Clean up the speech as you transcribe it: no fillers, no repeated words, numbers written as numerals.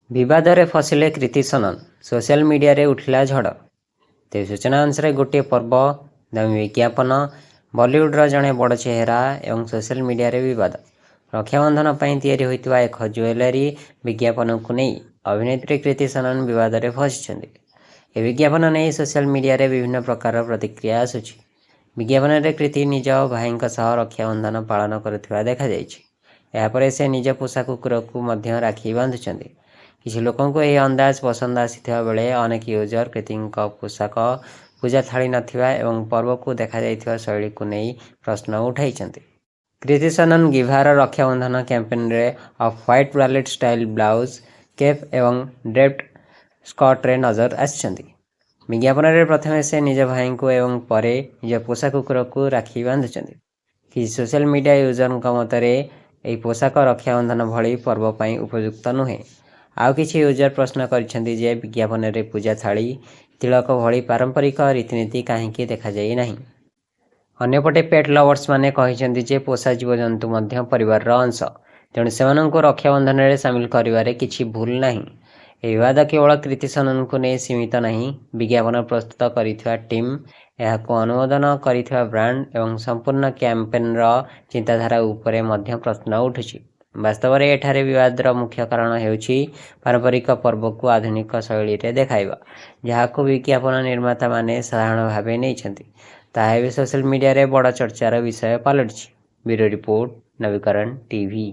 ବିବାଦରେ ଫସିଲେ କ୍ରିତି ସନନ, ସୋସିଆଲ ମିଡ଼ିଆରେ ଉଠିଲା ଝଡ଼। ତେବେ ସୂଚନା ଅନୁସାରେ ଗୋଟିଏ ପର୍ବ, ଦାମୀ ବିଜ୍ଞାପନ, ବଲିଉଡର ଜଣେ ବଡ଼ ଚେହେରା ଏବଂ ସୋସିଆଲ ମିଡ଼ିଆରେ ବିବାଦ। ରକ୍ଷାବନ୍ଧନ ପାଇଁ ତିଆରି ହୋଇଥିବା ଏକ ଜୁଏଲାରୀ ବିଜ୍ଞାପନକୁ ନେଇ ଅଭିନେତ୍ରୀ କ୍ରିତି ସନନ ବିବାଦରେ ଫସିଛନ୍ତି। ଏହି ବିଜ୍ଞାପନ ନେଇ ସୋସିଆଲ ମିଡ଼ିଆରେ ବିଭିନ୍ନ ପ୍ରକାରର ପ୍ରତିକ୍ରିୟା ଆସୁଛି। ବିଜ୍ଞାପନରେ କ୍ରିତି ନିଜ ଭାଇଙ୍କ ସହ ରକ୍ଷାବନ୍ଧନ ପାଳନ କରୁଥିବା ଦେଖାଯାଇଛି। ଏହାପରେ ସେ ନିଜ ପୋଷା କୁକୁରକୁ ମଧ୍ୟ ରାକ୍ଷୀ ବାନ୍ଧୁଛନ୍ତି। କିଛି ଲୋକଙ୍କୁ ଏହି ଅନ୍ଦାଜ ପସନ୍ଦ ଆସିଥିବା ବେଳେ ଅନେକ ୟୁଜର କ୍ରିତିଙ୍କ ପୋଷାକ, ପୂଜା ଥାଳି ନଥିବା ଏବଂ ପର୍ବକୁ ଦେଖାଯାଇଥିବା ଶୈଳୀକୁ ନେଇ ପ୍ରଶ୍ନ ଉଠାଇଛନ୍ତି। କ୍ରିତି ସନନ ଗିଭାର ରକ୍ଷାବନ୍ଧନ କ୍ୟାମ୍ପେନରେ off white bralette style blouse, cape ଏବଂ ଡ୍ରେପ୍ଡ ସ୍କର୍ଟରେ ନଜର ଆସିଛନ୍ତି। ବିଜ୍ଞାପନରେ ପ୍ରଥମେ ସେ ନିଜ ଭାଇଙ୍କୁ ଏବଂ ପରେ ନିଜ ପୋଷା କୁକୁରକୁ ରାକ୍ଷୀ ବାନ୍ଧୁଛନ୍ତି। କିଛି ସୋସିଆଲ ମିଡ଼ିଆ ୟୁଜରଙ୍କ ମତରେ ଏହି ପୋଷାକ ରକ୍ଷାବନ୍ଧନ ଭଳି ପର୍ବ ପାଇଁ ଉପଯୁକ୍ତ ନୁହେଁ। ଆଉ କିଛି ୟୁଜର ପ୍ରଶ୍ନ କରିଛନ୍ତି ଯେ ବିଜ୍ଞାପନରେ ପୂଜା ଥାଳି, ତିଳକ ଭଳି ପାରମ୍ପରିକ ରୀତିନୀତି କାହିଁକି ଦେଖାଯାଇ ନାହିଁ। ଅନ୍ୟପଟେ ପେଟ୍ ଲଭର୍ସମାନେ କହିଛନ୍ତି ଯେ ପୋଷା ଜୀବଜନ୍ତୁ ମଧ୍ୟ ପରିବାରର ଅଂଶ, ତେଣୁ ସେମାନଙ୍କୁ ରକ୍ଷାବନ୍ଧନରେ ସାମିଲ କରିବାରେ କିଛି ଭୁଲ ନାହିଁ। ଏହି ବିବାଦ କେବଳ କ୍ରିତି ସନନଙ୍କୁ ନେଇ ସୀମିତ ନାହିଁ। ବିଜ୍ଞାପନ ପ୍ରସ୍ତୁତ କରିଥିବା ଟିମ୍, ଏହାକୁ ଅନୁମୋଦନ କରିଥିବା ବ୍ରାଣ୍ଡ ଏବଂ ସମ୍ପୂର୍ଣ୍ଣ କ୍ୟାମ୍ପେନ୍ର ଚିନ୍ତାଧାରା ଉପରେ ମଧ୍ୟ ପ୍ରଶ୍ନ ଉଠୁଛି। ବାସ୍ତବରେ ଏଠାରେ ବିବାଦର ମୁଖ୍ୟ କାରଣ ହେଉଛି ପାରମ୍ପରିକ ପର୍ବକୁ ଆଧୁନିକ ଶୈଳୀରେ ଦେଖାଇବା, ଯାହାକୁ ବିଜ୍ଞାପନ ନିର୍ମାତାମାନେ ସାଧାରଣ ଭାବେ ନେଇଛନ୍ତି। ତାହା ଏବେ ସୋସିଆଲ ମିଡ଼ିଆରେ ବଡ଼ ଚର୍ଚ୍ଚାର ବିଷୟ ପାଲଟିଛି। ବ୍ୟୁରୋ ରିପୋର୍ଟ, ନବୀକରଣ ଟିଭି।